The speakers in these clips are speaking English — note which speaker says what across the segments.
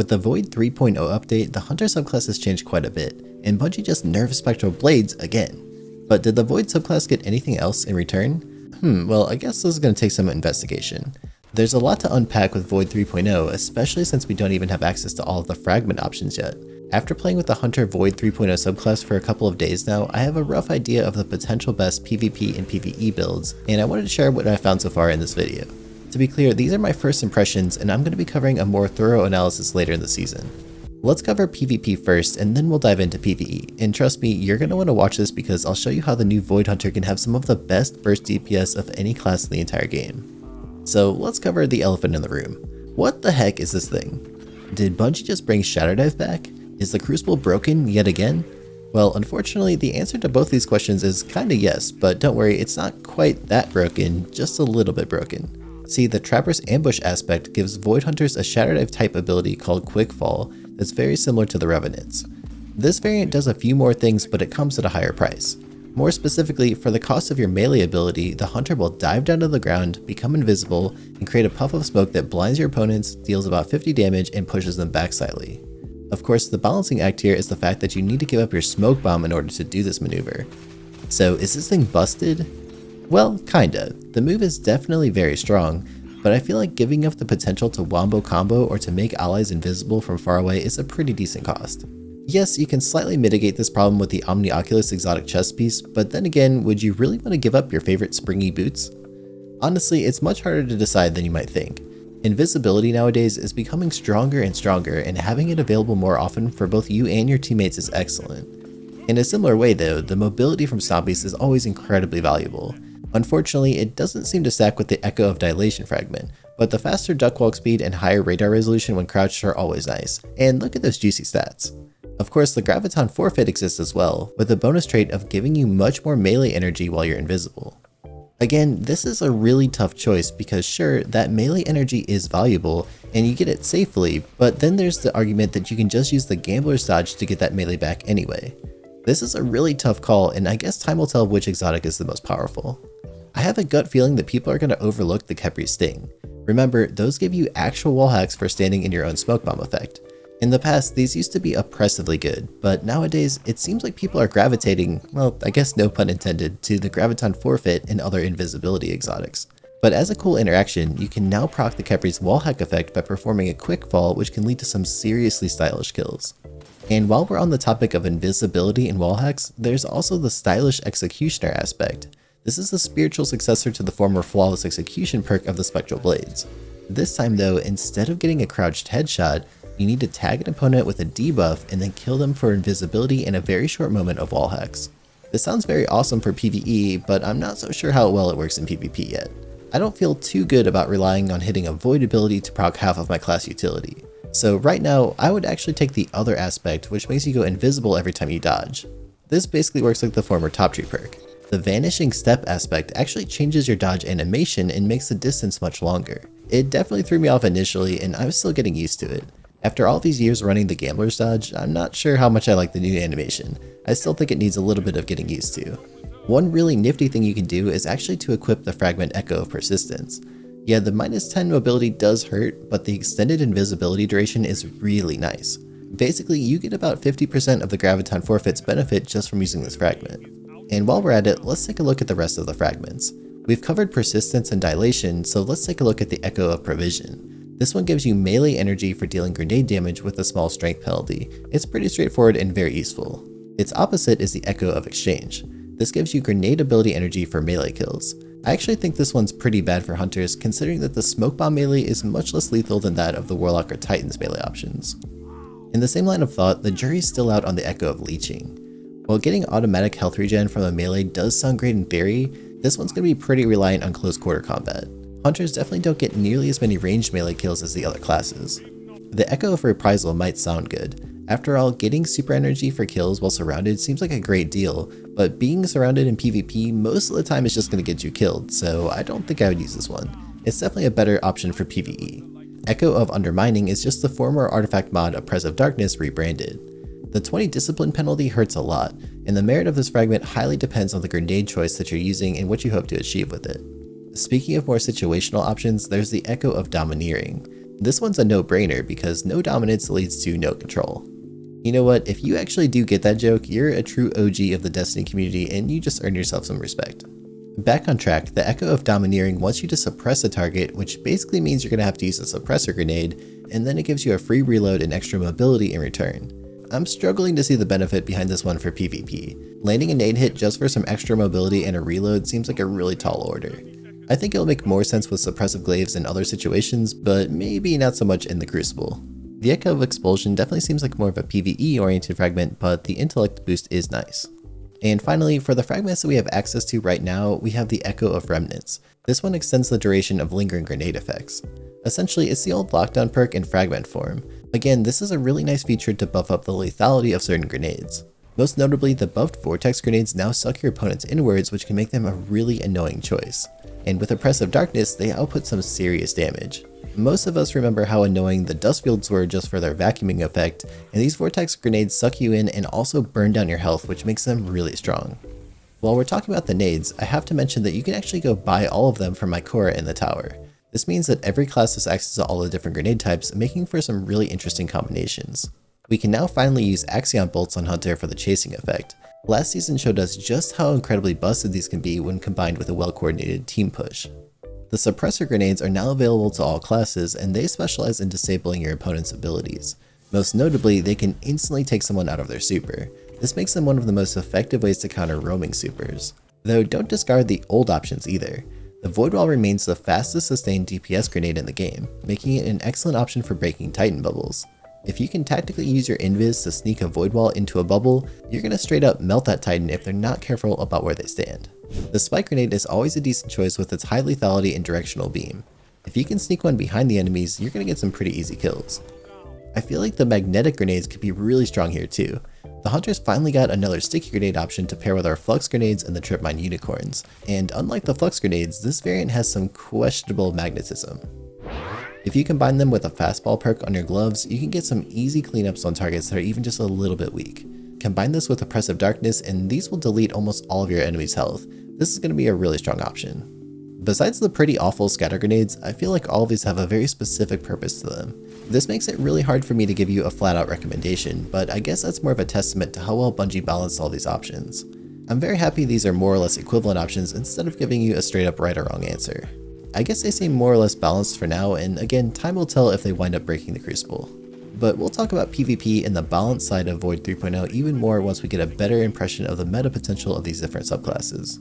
Speaker 1: With the Void 3.0 update, the Hunter subclass has changed quite a bit, and Bungie just nerfed Spectral Blades again. But did the Void subclass get anything else in return? Well, I guess this is going to take some investigation. There's a lot to unpack with Void 3.0, especially since we don't even have access to all of the Fragment options yet. After playing with the Hunter Void 3.0 subclass for a couple of days now, I have a rough idea of the potential best PvP and PvE builds, and I wanted to share what I found so far in this video. To be clear, these are my first impressions, and I'm going to be covering a more thorough analysis later in the season. Let's cover PvP first, and then we'll dive into PvE, and trust me, you're going to want to watch this because I'll show you how the new Void Hunter can have some of the best burst DPS of any class in the entire game. So let's cover the elephant in the room. What the heck is this thing? Did Bungie just bring Shadow Dive back? Is the Crucible broken yet again? Well, unfortunately, the answer to both these questions is kinda yes, but don't worry, it's not quite that broken, just a little bit broken. See, the Trapper's Ambush aspect gives Void Hunters a Shadow Dive type ability called Quick Fall that's very similar to the Revenant's. This variant does a few more things, but it comes at a higher price. More specifically, for the cost of your melee ability, the Hunter will dive down to the ground, become invisible, and create a puff of smoke that blinds your opponents, deals about 50 damage, and pushes them back slightly. Of course, the balancing act here is the fact that you need to give up your smoke bomb in order to do this maneuver. So is this thing busted? Well, kinda. The move is definitely very strong, but I feel like giving up the potential to wombo combo or to make allies invisible from far away is a pretty decent cost. Yes, you can slightly mitigate this problem with the OMNIOCULUS exotic chest piece, but then again, would you really want to give up your favorite springy boots? Honestly, it's much harder to decide than you might think. Invisibility nowadays is becoming stronger and stronger, and having it available more often for both you and your teammates is excellent. In a similar way though, the mobility from zombies is always incredibly valuable. Unfortunately, it doesn't seem to stack with the Echo of Dilation fragment, but the faster duck walk speed and higher radar resolution when crouched are always nice, and look at those juicy stats. Of course, the Graviton Forfeit exists as well, with the bonus trait of giving you much more melee energy while you're invisible. Again, this is a really tough choice because sure, that melee energy is valuable and you get it safely, but then there's the argument that you can just use the Gambler's Dodge to get that melee back anyway. This is a really tough call, and I guess time will tell which exotic is the most powerful. I have a gut feeling that people are going to overlook the Khepri Sting. Remember, those give you actual wall hacks for standing in your own smoke bomb effect. In the past, these used to be oppressively good, but nowadays it seems like people are gravitating, well, I guess no pun intended, to the Graviton Forfeit and other invisibility exotics. But as a cool interaction, you can now proc the Khepri's wall hack effect by performing a quick fall, which can lead to some seriously stylish kills. And while we're on the topic of invisibility and wall hacks, there's also the stylish executioner aspect. This is the spiritual successor to the former flawless execution perk of the Spectral Blades. This time though, instead of getting a crouched headshot, you need to tag an opponent with a debuff and then kill them for invisibility in a very short moment of wall hacks. This sounds very awesome for PvE, but I'm not so sure how well it works in PvP yet. I don't feel too good about relying on hitting a void ability to proc half of my class utility. So right now, I would actually take the other aspect, which makes you go invisible every time you dodge. This basically works like the former Top Tree perk. The Vanishing Step aspect actually changes your dodge animation and makes the distance much longer. It definitely threw me off initially, and I was still getting used to it. After all these years running the Gambler's Dodge, I'm not sure how much I like the new animation. I still think it needs a little bit of getting used to. One really nifty thing you can do is actually to equip the Fragment Echo of Persistence. Yeah, the -10 mobility does hurt, but the extended invisibility duration is really nice. Basically, you get about 50% of the Graviton Forfeit's benefit just from using this fragment. And while we're at it, let's take a look at the rest of the fragments. We've covered Persistence and Dilation, so let's take a look at the Echo of Provision. This one gives you melee energy for dealing grenade damage with a small strength penalty. It's pretty straightforward and very useful. Its opposite is the Echo of Exchange. This gives you grenade ability energy for melee kills. I actually think this one's pretty bad for hunters, considering that the smoke bomb melee is much less lethal than that of the Warlock or Titan's melee options. In the same line of thought, the jury's still out on the Echo of Leeching. While getting automatic health regen from a melee does sound great in theory, this one's going to be pretty reliant on close quarter combat. Hunters definitely don't get nearly as many ranged melee kills as the other classes. The Echo of Reprisal might sound good. After all, getting super energy for kills while surrounded seems like a great deal, but being surrounded in PvP most of the time is just going to get you killed, so I don't think I would use this one. It's definitely a better option for PvE. Echo of Undermining is just the former artifact mod Oppressive Darkness rebranded. The 20 discipline penalty hurts a lot, and the merit of this fragment highly depends on the grenade choice that you're using and what you hope to achieve with it. Speaking of more situational options, there's the Echo of Domineering. This one's a no-brainer because no dominance leads to no control. You know what, if you actually do get that joke, you're a true OG of the Destiny community and you just earned yourself some respect. Back on track, the Echo of Domineering wants you to suppress a target, which basically means you're going to have to use a suppressor grenade, and then it gives you a free reload and extra mobility in return. I'm struggling to see the benefit behind this one for PvP. Landing a nade hit just for some extra mobility and a reload seems like a really tall order. I think it'll make more sense with suppressive glaives in other situations, but maybe not so much in the Crucible. The Echo of Expulsion definitely seems like more of a PvE oriented fragment, but the intellect boost is nice. And finally, for the fragments that we have access to right now, we have the Echo of Remnants. This one extends the duration of lingering grenade effects. Essentially, it's the old lockdown perk in fragment form. Again, this is a really nice feature to buff up the lethality of certain grenades. Most notably, the buffed vortex grenades now suck your opponents inwards, which can make them a really annoying choice. And with Oppressive Darkness, they output some serious damage. Most of us remember how annoying the dust fields were just for their vacuuming effect, and these vortex grenades suck you in and also burn down your health, which makes them really strong. While we're talking about the nades, I have to mention that you can actually go buy all of them from Mycora in the tower. This means that every class has access to all the different grenade types, making for some really interesting combinations. We can now finally use Axion bolts on Hunter for the chasing effect. Last season showed us just how incredibly busted these can be when combined with a well-coordinated team push. The suppressor grenades are now available to all classes, and they specialize in disabling your opponent's abilities. Most notably, they can instantly take someone out of their super. This makes them one of the most effective ways to counter roaming supers. Though don't discard the old options either. The Void Wall remains the fastest sustained DPS grenade in the game, making it an excellent option for breaking Titan bubbles. If you can tactically use your invis to sneak a Void Wall into a bubble, you're going to straight up melt that Titan if they're not careful about where they stand. The Spike Grenade is always a decent choice with its high lethality and directional beam. If you can sneak one behind the enemies, you're going to get some pretty easy kills. I feel like the Magnetic Grenades could be really strong here too. The Hunters finally got another Sticky Grenade option to pair with our Flux Grenades and the Trip Mine Unicorns, and unlike the Flux Grenades, this variant has some questionable magnetism. If you combine them with a Fastball perk on your gloves, you can get some easy cleanups on targets that are even just a little bit weak. Combine this with Oppressive Darkness and these will delete almost all of your enemy's health. This is going to be a really strong option. Besides the pretty awful scatter grenades, I feel like all of these have a very specific purpose to them. This makes it really hard for me to give you a flat out recommendation, but I guess that's more of a testament to how well Bungie balanced all these options. I'm very happy these are more or less equivalent options instead of giving you a straight up right or wrong answer. I guess they seem more or less balanced for now, and again, time will tell if they wind up breaking the Crucible. But we'll talk about PvP and the balanced side of Void 3.0 even more once we get a better impression of the meta potential of these different subclasses.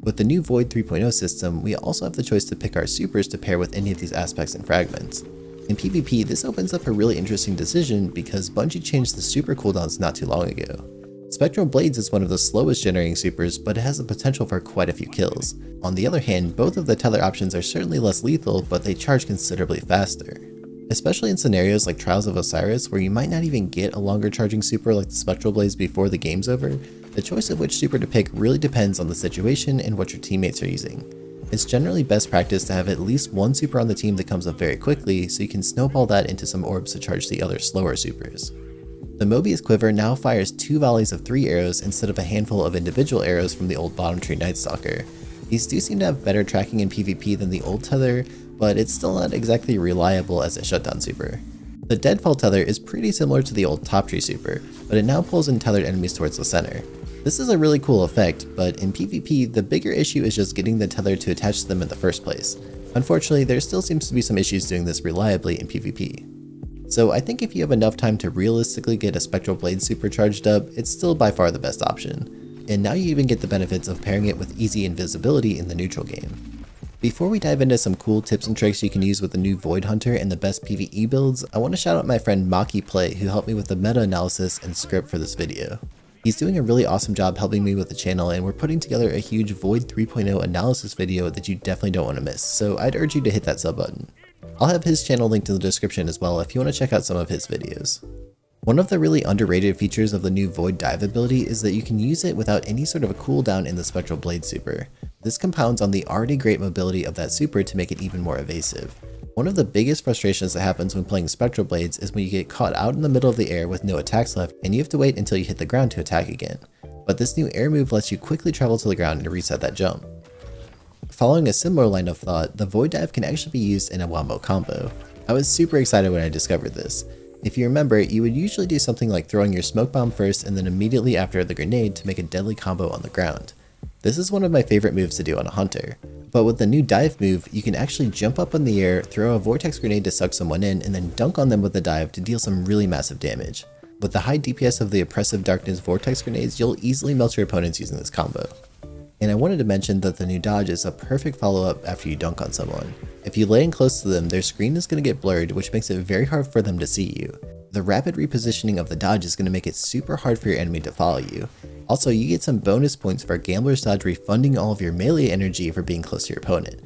Speaker 1: With the new Void 3.0 system, we also have the choice to pick our supers to pair with any of these aspects and fragments. In PvP, this opens up a really interesting decision because Bungie changed the super cooldowns not too long ago. Spectral Blades is one of the slowest generating supers, but it has the potential for quite a few kills. On the other hand, both of the tether options are certainly less lethal, but they charge considerably faster. Especially in scenarios like Trials of Osiris, where you might not even get a longer charging super like the Spectral Blades before the game's over, the choice of which super to pick really depends on the situation and what your teammates are using. It's generally best practice to have at least one super on the team that comes up very quickly, so you can snowball that into some orbs to charge the other slower supers. The Mobius Quiver now fires 2 volleys of 3 arrows instead of a handful of individual arrows from the old bottom tree Nightstalker. These do seem to have better tracking in PvP than the old tether, but it's still not exactly reliable as a shutdown super. The Deadfall tether is pretty similar to the old top tree super, but it now pulls in tethered enemies towards the center. This is a really cool effect, but in PvP, the bigger issue is just getting the tether to attach to them in the first place. Unfortunately, there still seems to be some issues doing this reliably in PvP. So I think if you have enough time to realistically get a Spectral Blade super charged up, it's still by far the best option. And now you even get the benefits of pairing it with easy invisibility in the neutral game. Before we dive into some cool tips and tricks you can use with the new Void Hunter and the best PvE builds, I want to shout out my friend Maki Play who helped me with the meta analysis and script for this video. He's doing a really awesome job helping me with the channel, and we're putting together a huge Void 3.0 analysis video that you definitely don't want to miss, so I'd urge you to hit that sub button. I'll have his channel linked in the description as well if you want to check out some of his videos. One of the really underrated features of the new Void Dive ability is that you can use it without any sort of a cooldown in the Spectral Blade super. This compounds on the already great mobility of that super to make it even more evasive. One of the biggest frustrations that happens when playing Spectral Blades is when you get caught out in the middle of the air with no attacks left and you have to wait until you hit the ground to attack again. But this new air move lets you quickly travel to the ground and reset that jump. Following a similar line of thought, the Void Dive can actually be used in a wombo combo. I was super excited when I discovered this. If you remember, you would usually do something like throwing your smoke bomb first and then immediately after the grenade to make a deadly combo on the ground. This is one of my favorite moves to do on a hunter. But with the new dive move, you can actually jump up in the air, throw a vortex grenade to suck someone in, and then dunk on them with the dive to deal some really massive damage. With the high DPS of the Oppressive Darkness vortex grenades, you'll easily melt your opponents using this combo. And I wanted to mention that the new dodge is a perfect follow-up after you dunk on someone. If you lay in close to them, their screen is going to get blurred, which makes it very hard for them to see you. The rapid repositioning of the dodge is going to make it super hard for your enemy to follow you. Also, you get some bonus points for Gambler's Dodge refunding all of your melee energy for being close to your opponent.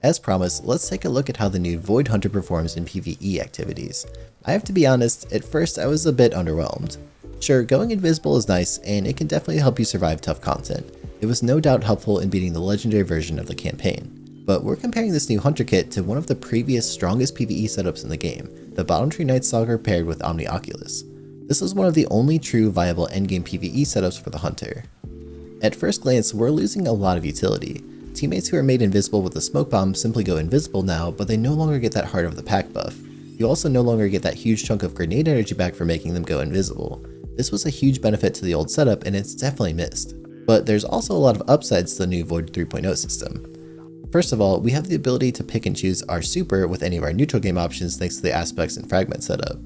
Speaker 1: As promised, let's take a look at how the new Void Hunter performs in PvE activities. I have to be honest, at first I was a bit underwhelmed. Sure, going invisible is nice, and it can definitely help you survive tough content. It was no doubt helpful in beating the legendary version of the campaign. But we're comparing this new Hunter kit to one of the previous strongest PvE setups in the game, the Bottom Tree Nightstalker paired with OMNIOCULUS. This is one of the only true viable endgame PvE setups for the Hunter. At first glance, we're losing a lot of utility. Teammates who are made invisible with the smoke bomb simply go invisible now, but they no longer get that Heart of the Pack buff. You also no longer get that huge chunk of grenade energy back for making them go invisible. This was a huge benefit to the old setup, and it's definitely missed. But there's also a lot of upsides to the new Void 3.0 system. First of all, we have the ability to pick and choose our super with any of our neutral game options thanks to the aspects and fragment setup.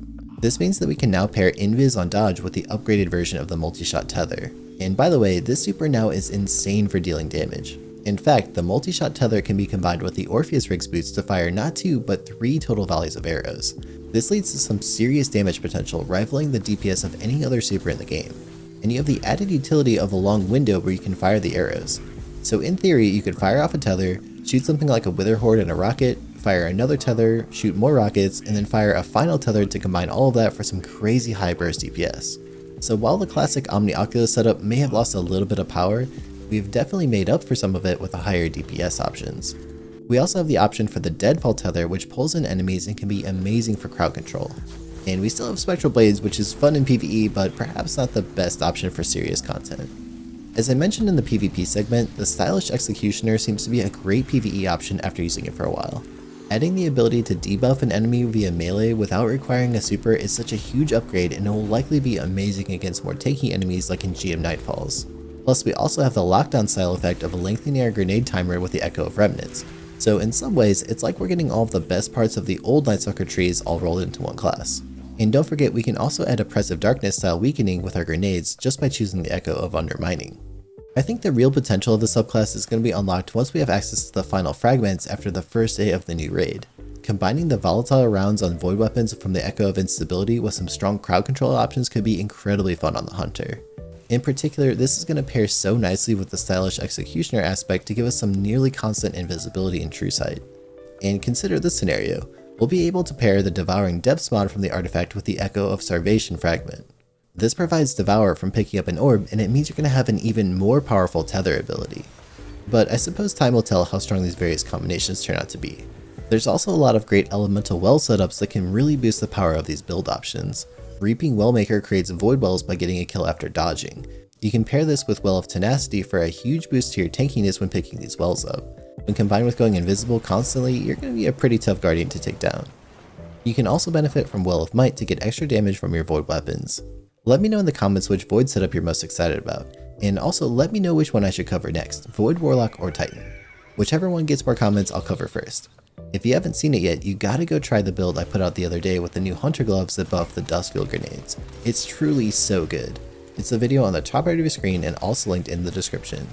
Speaker 1: This means that we can now pair invis on dodge with the upgraded version of the multi-shot tether. And by the way, this super now is insane for dealing damage. In fact, the multi-shot tether can be combined with the Orpheus Riggs boots to fire not 2 but 3 total volleys of arrows. This leads to some serious damage potential, rivaling the DPS of any other super in the game. And you have the added utility of a long window where you can fire the arrows. So in theory, you could fire off a tether, shoot something like a Wither Horde and a rocket, fire another tether, shoot more rockets, and then fire a final tether to combine all of that for some crazy high burst DPS. So while the classic OMNIOCULUS setup may have lost a little bit of power, we've definitely made up for some of it with the higher DPS options. We also have the option for the Deadfall tether, which pulls in enemies and can be amazing for crowd control. And we still have Spectral Blades, which is fun in PvE, but perhaps not the best option for serious content. As I mentioned in the PvP segment, the Stylish Executioner seems to be a great PvE option after using it for a while. Adding the ability to debuff an enemy via melee without requiring a super is such a huge upgrade, and it will likely be amazing against more tanky enemies like in GM Nightfalls. Plus, we also have the lockdown style effect of lengthening our grenade timer with the Echo of Remnants. So in some ways, it's like we're getting all of the best parts of the old Nightstalker trees all rolled into one class. And don't forget, we can also add Oppressive Darkness style weakening with our grenades just by choosing the Echo of Undermining. I think the real potential of the subclass is going to be unlocked once we have access to the final fragments after the first day of the new raid. Combining the volatile rounds on void weapons from the Echo of Instability with some strong crowd control options could be incredibly fun on the Hunter. In particular, this is going to pair so nicely with the Stylish Executioner aspect to give us some nearly constant invisibility in True Sight. And consider this scenario. We'll be able to pair the Devouring Depths mod from the artifact with the Echo of Starvation fragment. This provides Devour from picking up an orb, and it means you're going to have an even more powerful tether ability. But I suppose time will tell how strong these various combinations turn out to be. There's also a lot of great elemental well setups that can really boost the power of these build options. Reaping Wellmaker creates void wells by getting a kill after dodging. You can pair this with Well of Tenacity for a huge boost to your tankiness when picking these wells up. When combined with going invisible constantly, you're going to be a pretty tough guardian to take down. You can also benefit from Well of Might to get extra damage from your void weapons. Let me know in the comments which void setup you're most excited about, and also let me know which one I should cover next, Void Warlock or Titan. Whichever one gets more comments, I'll cover first. If you haven't seen it yet, you gotta go try the build I put out the other day with the new Hunter gloves that buff the Duskfield grenades. It's truly so good. It's the video on the top right of your screen and also linked in the description.